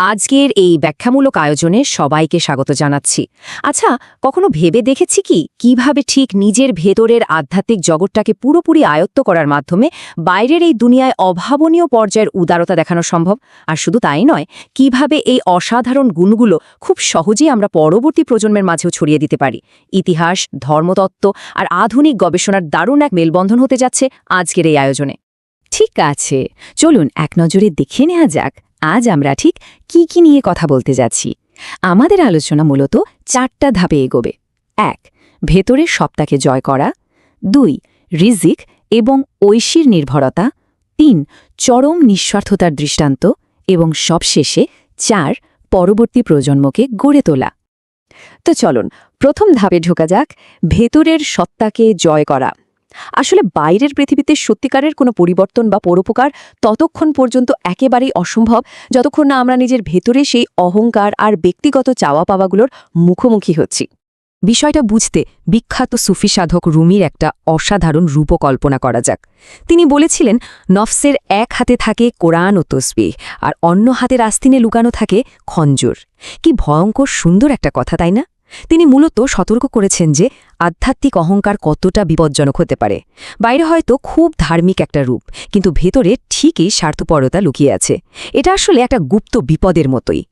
আজকের এই ব্যাখ্যামূলক আয়োজনে সবাইকে স্বাগত জানাচ্ছি। আচ্ছা, কখনো ভেবে দেখেছি কি কিভাবে ঠিক নিজের ভেতরের আধ্যাত্মিক জগৎটাকে পুরোপুরি আয়ত্ত করার মাধ্যমে বাইরের এই দুনিয়ায় অভাবনীয় পর্যায়ের উদারতা দেখানো সম্ভব? আর শুধু তাই নয়, কিভাবে এই অসাধারণ গুণগুলো খুব সহজেই আমরা পরবর্তী প্রজন্মের মাঝেও ছড়িয়ে দিতে পারি। ইতিহাস, ধর্মতত্ত্ব আর আধুনিক গবেষণার দারুণ এক মেলবন্ধন হতে যাচ্ছে আজকের এই আয়োজনে। ঠিক আছে, চলুন এক নজরে দেখে নেওয়া যাক আজ আমরা ঠিক কি নিয়ে কথা বলতে যাচ্ছি। আমাদের আলোচনা মূলত 4টা ধাপে এগোবে। 1. ভেতরের সত্তাকে জয় করা। 2. রিজিক এবং ঐশীর নির্ভরতা। 3. চরম নিঃস্বার্থতার দৃষ্টান্ত। এবং সবশেষে 4. পরবর্তী প্রজন্মকে গড়ে তোলা। তো চলুন প্রথম ধাপে ঢোকা যাক, ভেতরের সত্তাকে জয় করা। আসলে বাইরের পৃথিবীতে সত্যিকারের কোনো পরিবর্তন বা পরোপকার ততক্ষণ পর্যন্ত একেবারেই অসম্ভব যতক্ষণ না আমরা নিজের ভেতরে সেই অহংকার আর ব্যক্তিগত চাওয়া পাওয়াগুলোর মুখোমুখি হচ্ছি। বিষয়টা বুঝতে বিখ্যাত সুফি সাধক রুমির একটা অসাধারণ রূপকল্পনা করা যাক। তিনি বলেছিলেন, নফসের এক হাতে থাকে কোরআন ও তসবিহ, আর অন্য হাতের আস্তিনে লুকানো থাকে খঞ্জর। কি ভয়ঙ্কর সুন্দর একটা কথা, তাই না? তিনি মূলত সতর্ক করেছেন যে আধ্যাত্মিক অহংকার কতটা বিপজ্জনক হতে পারে। বাইরে হয়তো খুব ধার্মিক একটা রূপ, কিন্তু ভেতরে ঠিকই স্বার্থপরতা লুকিয়ে আছে। এটা আসলে একটা গুপ্ত বিপদের মতোই।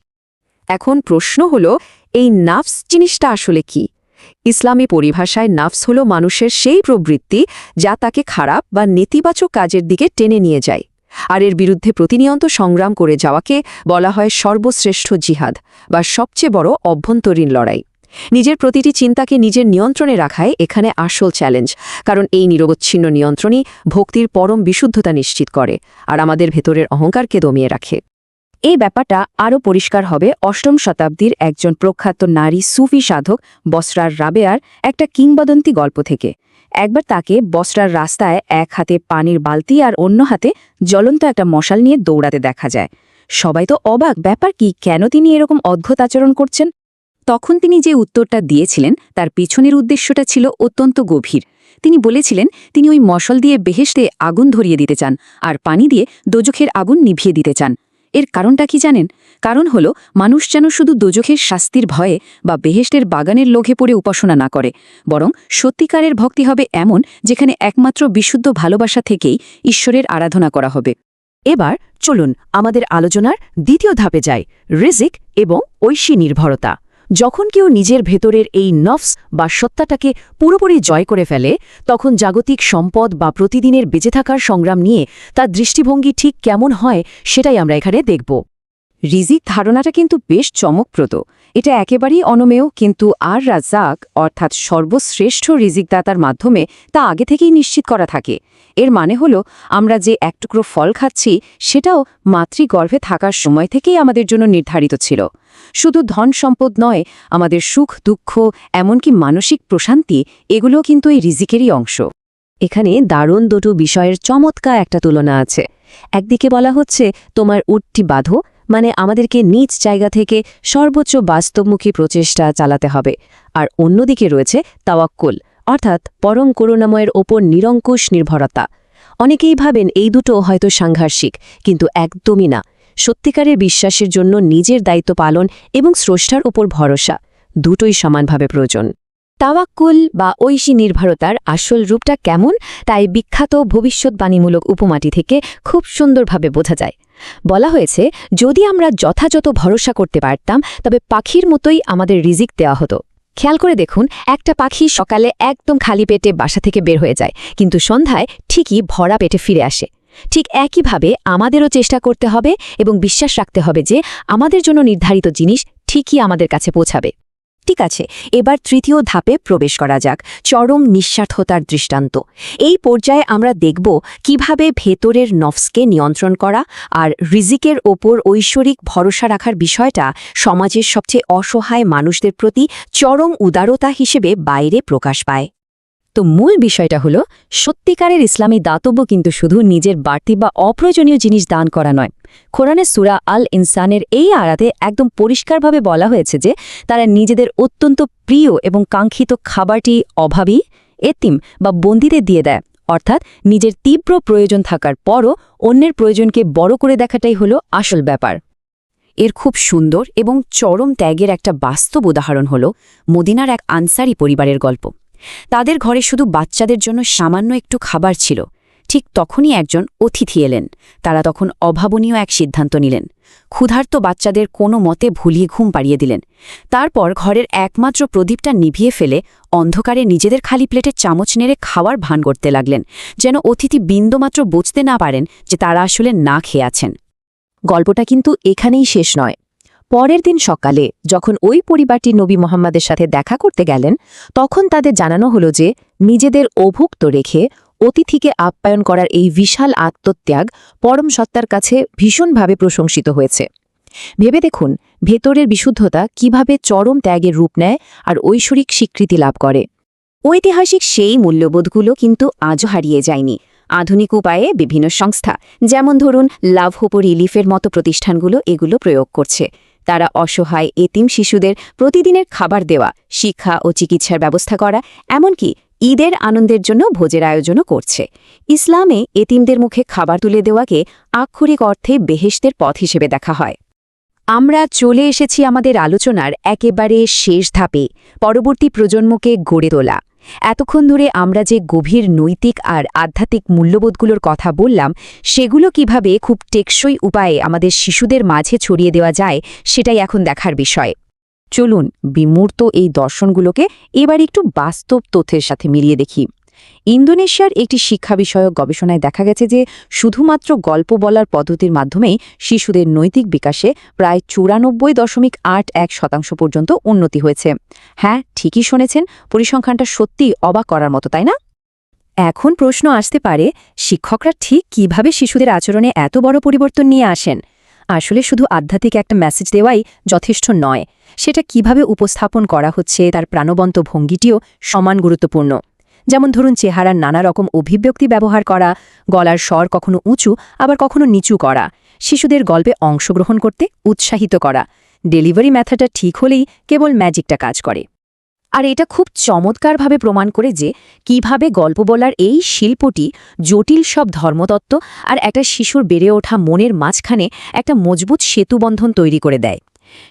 এখন প্রশ্ন হলো, এই নাফস জিনিসটা আসলে কি? ইসলামী পরিভাষায় নাফস হলো মানুষের সেই প্রবৃত্তি যা তাকে খারাপ বা নেতিবাচক কাজের দিকে টেনে নিয়ে যায়। আর এর বিরুদ্ধে প্রতিনিয়ত সংগ্রাম করে যাওয়াকে বলা হয় সর্বশ্রেষ্ঠ জিহাদ বা সবচেয়ে বড় অভ্যন্তরীণ লড়াই। নিজের প্রতিটি চিন্তাকে নিজের নিয়ন্ত্রণে রাখাই এখানে আসল চ্যালেঞ্জ, কারণ এই নিরবচ্ছিন্ন নিয়ন্ত্রণই ভক্তির পরম বিশুদ্ধতা নিশ্চিত করে আর আমাদের ভেতরের অহংকারকে দমিয়ে রাখে। এই ব্যাপারটা আরও পরিষ্কার হবে 8ম শতাব্দীর একজন প্রখ্যাত নারী সুফি সাধক বসরার রাবেয়ার একটা কিংবদন্তি গল্প থেকে। একবার তাকে বসরার রাস্তায় এক হাতে পানির বালতি আর অন্য হাতে জ্বলন্ত একটা মশাল নিয়ে দৌড়াতে দেখা যায়। সবাই তো অবাক, ব্যাপার কি, কেন তিনি এরকম অদ্ভুত আচরণ করছেন? তখন তিনি যে উত্তরটা দিয়েছিলেন তার পিছনের উদ্দেশ্যটা ছিল অত্যন্ত গভীর। তিনি বলেছিলেন তিনি ওই মশাল দিয়ে বেহেশতে আগুন ধরিয়ে দিতে চান আর পানি দিয়ে দোজখের আগুন নিভিয়ে দিতে চান। এর কারণটা কি জানেন? কারণ হলো মানুষ যেন শুধু দোজখের শাস্তির ভয়ে বা বেহেশতের বাগানের লোভে পড়ে উপাসনা না করে, বরং সত্যিকারের ভক্তি হবে এমন যেখানে একমাত্র বিশুদ্ধ ভালোবাসা থেকেই ঈশ্বরের আরাধনা করা হবে। এবার চলুন আমাদের আলোচনার দ্বিতীয় ধাপে যাই, রিজিক এবং ঐশী নির্ভরতা। যখন কেউ নিজের ভেতরের এই নফস বা সত্তাটাকে পুরোপুরি জয় করে ফেলে, তখন জাগতিক সম্পদ বা প্রতিদিনের বেঁচে থাকার সংগ্রাম নিয়ে তার দৃষ্টিভঙ্গি ঠিক কেমন হয় সেটাই আমরা এখানে দেখব। রিজিক ধারণাটা কিন্তু বেশ চমকপ্রদ। এটা একেবারেই অনমেয়, কিন্তু আর রাজ্জাক অর্থাৎ সর্বশ্রেষ্ঠ রিজিকদাতার মাধ্যমে তা আগে থেকেই নিশ্চিত করা থাকে। এর মানে হলো আমরা যে এক টুকরো ফল খাচ্ছি সেটাও মাতৃগর্ভে থাকার সময় থেকেই আমাদের জন্য নির্ধারিত ছিল। শুধু ধন সম্পদ নয়, আমাদের সুখ দুঃখ এমনকি মানসিক প্রশান্তি এগুলোও কিন্তু এই রিজিকেরই অংশ। এখানে দারুণ দুটো বিষয়ের চমৎকার একটা তুলনা আছে। একদিকে বলা হচ্ছে তোমার উটটি বাঁধো, মানে আমাদেরকে নিজ জায়গা থেকে সর্বোচ্চ বাস্তবমুখী প্রচেষ্টা চালাতে হবে। আর অন্যদিকে রয়েছে তাওয়াক্কুল, অর্থাৎ পরম করুণাময়ের ওপর নিরঙ্কুশ নির্ভরতা। অনেকেই ভাবেন এই দুটো হয়তো সাংঘর্ষিক, কিন্তু একদমই না। সত্যিকারের বিশ্বাসের জন্য নিজের দায়িত্ব পালন এবং স্রষ্টার উপর ভরসা দুটোই সমানভাবে প্রয়োজন। তাওয়াক্কুল বা ঐশী নির্ভরতার আসল রূপটা কেমন, তাই বিখ্যাত ভবিষ্যৎবাণীমূলক উপমাটি থেকে খুব সুন্দরভাবে বোঝা যায়। বলা হয়েছে, যদি আমরা যথাযথ ভরসা করতে পারতাম তবে পাখির মতোই আমাদের রিজিক দেওয়া হতো। খেয়াল করে দেখুন, একটা পাখি সকালে একদম খালি পেটে বাসা থেকে বের হয়ে যায়, কিন্তু সন্ধ্যায় ঠিকই ভরা পেটে ফিরে আসে। ঠিক একইভাবে আমাদেরও চেষ্টা করতে হবে এবং বিশ্বাস রাখতে হবে যে আমাদের জন্য নির্ধারিত জিনিস ঠিকই আমাদের কাছে পৌঁছাবে। ঠিক আছে, এবার তৃতীয় ধাপে প্রবেশ করা যাক, চরম নিঃস্বার্থতার দৃষ্টান্ত। এই পর্যায়ে আমরা দেখব কিভাবে ভেতরের নফসকে নিয়ন্ত্রণ করা আর রিজিকের ওপর ঐশ্বরিক ভরসা রাখার বিষয়টা সমাজের সবচেয়ে অসহায় মানুষদের প্রতি চরম উদারতা হিসেবে বাইরে প্রকাশ পায়। তো মূল বিষয়টা হলো, সত্যিকারের ইসলামী দাতব্য কিন্তু শুধু নিজের বাড়তি বা অপ্রয়োজনীয় জিনিস দান করা নয়। কোরআনে সূরা আল ইনসানের এই আয়াতে একদম পরিষ্কারভাবে বলা হয়েছে যে তারা নিজেদের অত্যন্ত প্রিয় এবং কাঙ্ক্ষিত খাবারটি অভাবী, এতিম বা বন্দীদের দিয়ে দেয়, অর্থাৎ নিজের তীব্র প্রয়োজন থাকার পরও অন্যের প্রয়োজনকে বড় করে দেখাটাই হলো আসল ব্যাপার। এর খুব সুন্দর এবং চরম ত্যাগের একটা বাস্তব উদাহরণ হল মদিনার এক আনসারি পরিবারের গল্প। তাদের ঘরে শুধু বাচ্চাদের জন্য সামান্য একটু খাবার ছিল। ঠিক তখনই একজন অতিথি এলেন। তারা তখন অভাবনীয় এক সিদ্ধান্ত নিলেন। ক্ষুধার্ত বাচ্চাদের কোনো মতে ভুলিয়ে ঘুম পাড়িয়ে দিলেন। তারপর ঘরের একমাত্র প্রদীপটা নিভিয়ে ফেলে অন্ধকারে নিজেদের খালি প্লেটে চামচ নেড়ে খাওয়ার ভান করতে লাগলেন, যেন অতিথি বিন্দুমাত্র বুঝতে না পারেন যে তারা আসলে না খেয়ে আছেন। গল্পটা কিন্তু এখানেই শেষ নয়। পরের দিন সকালে যখন ওই পরিবারটি নবী মোহাম্মদের সাথে দেখা করতে গেলেন, তখন তাদের জানানো হলো যে নিজেদের অভুক্ত রেখে অতিথিকে আপ্যায়ন করার এই বিশাল আত্মত্যাগ পরম সত্তার কাছে ভীষণভাবে প্রশংসিত হয়েছে। ভেবে দেখুন ভেতরের বিশুদ্ধতা কিভাবে চরম ত্যাগের রূপ নেয় আর ঐশ্বরিক স্বীকৃতি লাভ করে। ঐতিহাসিক সেই মূল্যবোধগুলো কিন্তু আজও হারিয়ে যায়নি। আধুনিক উপায়ে বিভিন্ন সংস্থা, যেমন ধরুন লাভ হোপ রিলিফের মতো প্রতিষ্ঠানগুলো এগুলো প্রয়োগ করছে। তারা অসহায় এতিম শিশুদের প্রতিদিনের খাবার দেওয়া, শিক্ষা ও চিকিৎসার ব্যবস্থা করা, এমনকি ঈদের আনন্দের জন্য ভোজের আয়োজনও করছে। ইসলামে এতিমদের মুখে খাবার তুলে দেওয়াকে আক্ষরিক অর্থে বেহেশতের পথ হিসেবে দেখা হয়। আমরা চলে এসেছি আমাদের আলোচনার একেবারে শেষ ধাপে, পরবর্তী প্রজন্মকে গড়ে তোলা। এতক্ষণ ধরে আমরা যে গভীর নৈতিক আর আধ্যাত্মিক মূল্যবোধগুলোর কথা বললাম, সেগুলো কিভাবে খুব টেকসই উপায়ে আমাদের শিশুদের মাঝে ছড়িয়ে দেওয়া যায়, সেটাই এখন দেখার বিষয়। চলুন বিমূর্ত এই দর্শনগুলোকে এবার একটু বাস্তব তথ্যের সাথে মিলিয়ে দেখি। ইন্দোনেশিয়ার একটি শিক্ষা বিষয়ক গবেষণায় দেখা গেছে যে শুধুমাত্র গল্প বলার পদ্ধতির মাধ্যমেই শিশুদের নৈতিক বিকাশে প্রায় 94.81% পর্যন্ত উন্নতি হয়েছে। হ্যাঁ, ঠিকই শুনেছেন, পরিসংখ্যানটা সত্যিই অবাক করার মতো, তাই না? এখন প্রশ্ন আসতে পারে, শিক্ষকরা ঠিক কিভাবে শিশুদের আচরণে এত বড় পরিবর্তন নিয়ে আসেন? আসলে শুধু আধ্যাত্মিক একটা মেসেজ দেওয়াই যথেষ্ট নয়, সেটা কিভাবে উপস্থাপন করা হচ্ছে তার প্রাণবন্ত ভঙ্গিটিও সমান গুরুত্বপূর্ণ। যেমন ধরুন চেহারার নানা রকম অভিব্যক্তি ব্যবহার করা, গলার স্বর কখনো উঁচু আবার কখনো নিচু করা, শিশুদের গল্পে অংশগ্রহণ করতে উৎসাহিত করা। ডেলিভারি মেথডটা ঠিক হলেই কেবল ম্যাজিকটা কাজ করে। আর এটা খুব চমৎকারভাবে প্রমাণ করে যে কিভাবে গল্প বলার এই শিল্পটি জটিল সব ধর্মতত্ত্ব আর একটা শিশুর বেড়ে ওঠা মনের মাঝখানে একটা মজবুত সেতুবন্ধন তৈরি করে দেয়।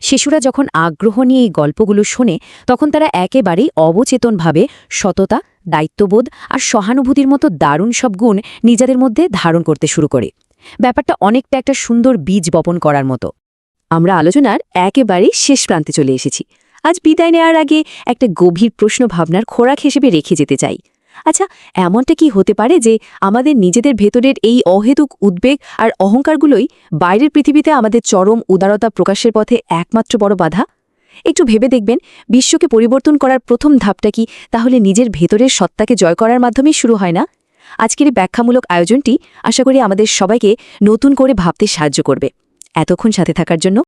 শিশুরা যখন আগ্রহ নিয়ে এই গল্পগুলো শোনে, তখন তারা একেবারেই অবচেতনভাবে সততা, দায়িত্ববোধ আর সহানুভূতির মতো দারুণ সব গুণ নিজেদের মধ্যে ধারণ করতে শুরু করে। ব্যাপারটা অনেকটা একটা সুন্দর বীজ বপন করার মতো। আমরা আলোচনার একেবারেই শেষ প্রান্তে চলে এসেছি। আজ বিদায় নেওয়ার আগে একটা গভীর প্রশ্ন ভাবনার খোরাক হিসেবে রেখে যেতে চাই। আচ্ছা, এমনটা কি হতে পারে যে আমাদের নিজেদের ভেতরের এই অহেতুক উদ্বেগ আর অহংকারগুলোই বাইরের পৃথিবীতে আমাদের চরম উদারতা প্রকাশের পথে একমাত্র বড় বাধা? একটু ভেবে দেখবেন, বিশ্বকে পরিবর্তন করার প্রথম ধাপটা কি তাহলে নিজের ভেতরের সত্তাকে জয় করার মাধ্যমেই শুরু হয় না? আজকের এই ব্যাখ্যামূলক আয়োজনটি আশা করি আমাদের সবাইকে নতুন করে ভাবতে সাহায্য করবে। এতক্ষণ সাথে থাকার জন্য